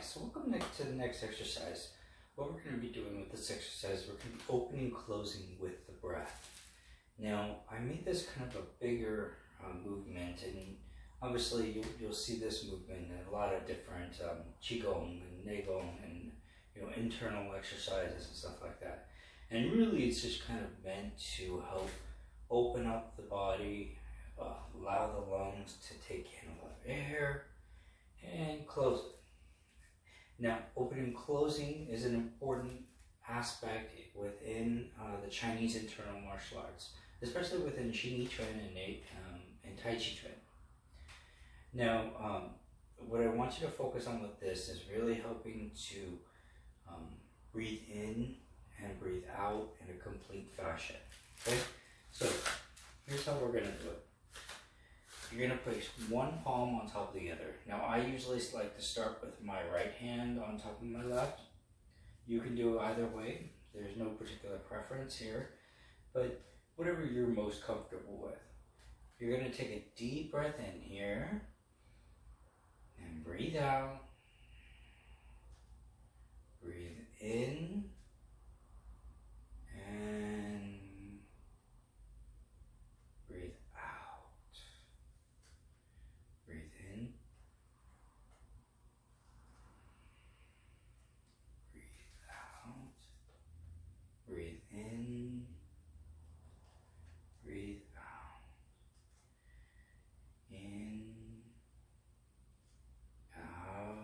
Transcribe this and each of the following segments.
So welcome to the next exercise. What we're going to be doing with this exercise, we're going to be opening, closing with the breath. Now, I made this kind of a bigger movement, and obviously you'll see this movement in a lot of different Qigong and Neigong and internal exercises and stuff like that. And really it's just kind of meant to help open up the body, allow the lungs to take in a lot of air, and close it. Now, opening and closing is an important aspect within the Chinese internal martial arts, especially within Xing Chuan and Tai Chi Chuan. Now, what I want you to focus on with this is really helping to breathe in and breathe out in a complete fashion. Okay, so here's how we're going to do it. You're going to place one palm on top of the other. Now, I usually like to start with my right hand on top of my left. You can do it either way. There's no particular preference here, but whatever you're most comfortable with. You're going to take a deep breath in here and breathe out. Breathe in and breathe out. Breathe in. Breathe out. Breathe in. Breathe out. In. Out.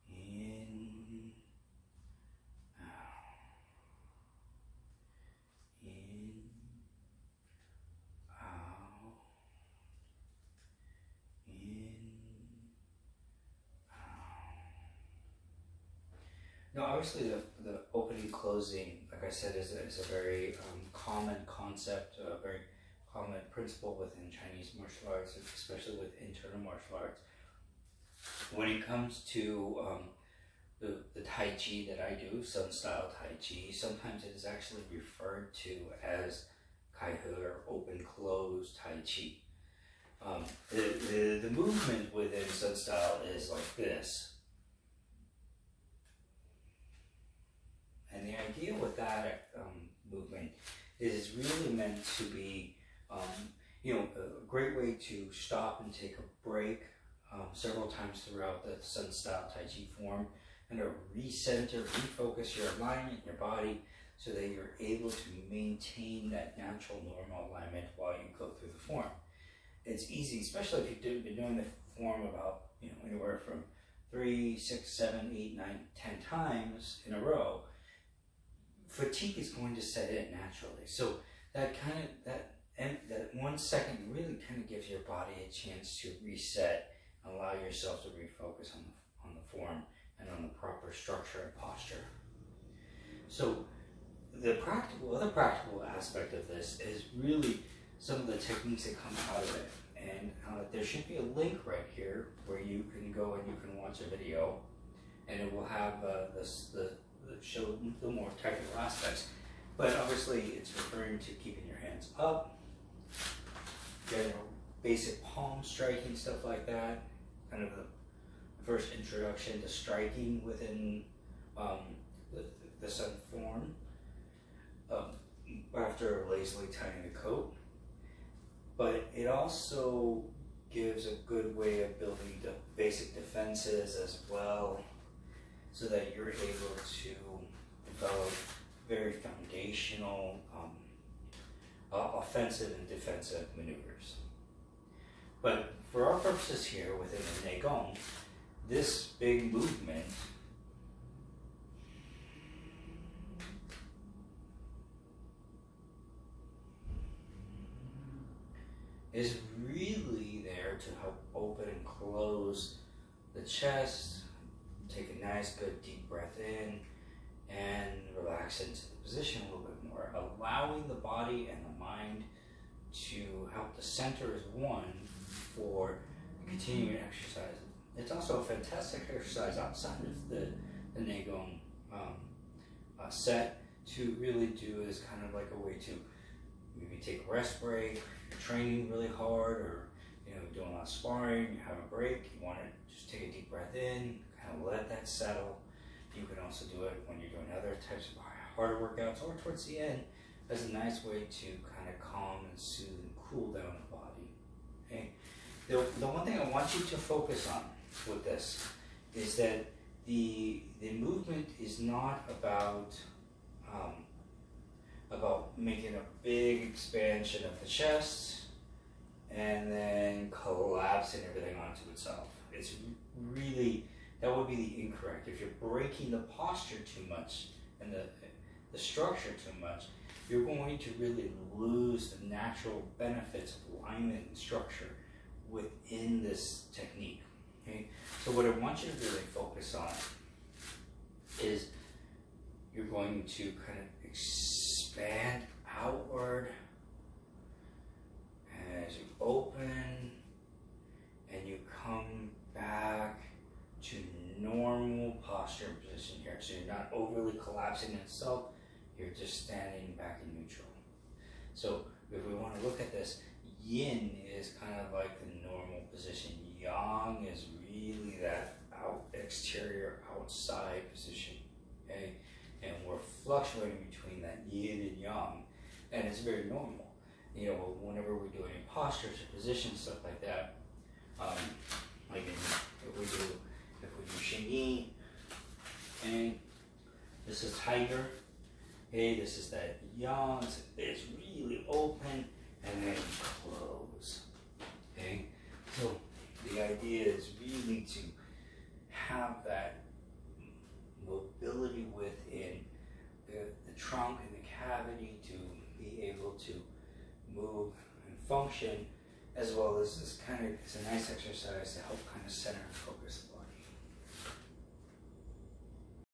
In. Out. In. Out. In. Out. Now, obviously, the opening closing, like I said, is a very common concept, a very common principle within Chinese martial arts, especially with internal martial arts. When it comes to the Tai Chi that I do, Sun style Tai Chi, sometimes it is actually referred to as Kai He or open close Tai Chi. The movement within Sun style is like this. And the idea with that movement is it's really meant to be a great way to stop and take a break several times throughout the Sun style Tai Chi form, and to recenter, refocus your alignment in your body so that you're able to maintain that natural normal alignment while you go through the form. It's easy, especially if you've been doing the form about anywhere from 3, 6, 7, 8, 9, 10 times in a row. Fatigue is going to set in naturally. So that 1 second really kind of gives your body a chance to reset and allow yourself to refocus on the form and on the proper structure and posture. So the other practical aspect of this is really some of the techniques that come out of it. And there should be a link right here where you can go and you can watch a video, and it will have show the more technical aspects. But obviously it's referring to keeping your hands up, getting basic palm striking, stuff like that. Kind of the first introduction to striking within the Sun form, after lazily tying the coat. But it also gives a good way of building the basic defenses as well, so that you're able to develop very foundational offensive and defensive maneuvers. But for our purposes here within the Neigong, this big movement is really there to help open and close the chest. Take a nice, good, deep breath in and relax into the position a little bit more, allowing the body and the mind to help the center as one for continuing exercise. It's also a fantastic exercise outside of the Neigong set to really do as kind of like a way to maybe take a rest break, you're training really hard, or doing a lot of sparring, you have a break, you want to just take a deep breath in, kind of let that settle. You can also do it when you're doing other types of harder workouts or towards the end as a nice way to kind of calm and soothe and cool down the body. Okay? The one thing I want you to focus on with this is that the movement is not about making a big expansion of the chest and then collapsing everything onto itself. It's really, that would be the incorrect. If you're breaking the posture too much and the structure too much, you're going to really lose the natural benefits of alignment and structure within this technique. Okay? So what I want you to really focus on is you're going to kind of expand outward as you open and you come back to normal posture and position here. So you're not overly collapsing itself, you're just standing back in neutral. So if we want to look at this, yin is kind of like the normal position. Yang is really that exterior, outside position. Okay? And we're fluctuating between that yin and yang. And it's very normal. Whenever we do any postures or positions, stuff like that, like if we do Shin Yi, okay, this is tiger, okay, this is that yang, it's really open, and then close, okay? So the idea is really to have that mobility within the trunk and the cavity to be able to move and function, as well as it's a nice exercise to help kind of center and focus.